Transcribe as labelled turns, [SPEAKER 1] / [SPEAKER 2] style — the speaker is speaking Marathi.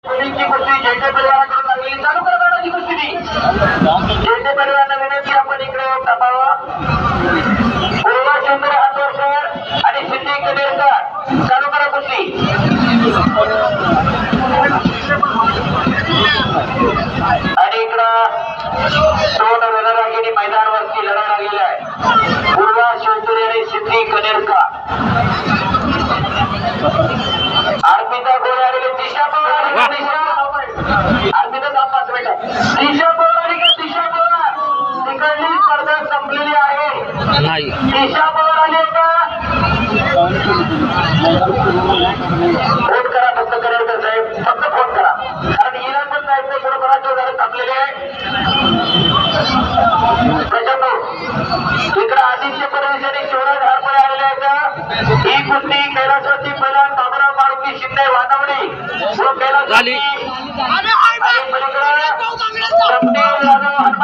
[SPEAKER 1] मुलींची कुस्ती जेटे परिवाराकडून लागलेली चालू करा दादाची कुस्ती ती जेटे परिवाराला विनंती आपण इकडे थांबावा. पूर्वा सुंदर हातवरकर आणि सिद्धी कदेरकर चालू करा कुस्ती. आणि इकडं दोन रणरागिणी मैदानावरती लढा लागलेला आहे. पूर्वा शिवपुरी आणि सिद्धी कनेरकर. अर्पिता गोरे आलेले दिशा पवार अर्पिता तापास बेटा दिशा पवार आणि दिशा पवार तिकडली स्पर्धा संपलेली आहे. दिशा पवार आली का फोन करा फक्त कनेरकर साहेब फक्त फोन करा कारण हिला पण जायचं थोडं बराच वेळ थांबलेले आहे. त्याच्यामुळे इकडे आदित्य परदेश आणि शिवराज हरपळे आलेले आहेत. ही कुस्ती कैलासवासी पहिला बाबुराव मारुती शिंदे वानवडी व कैलासवासी आणि पलीकडे हनुमान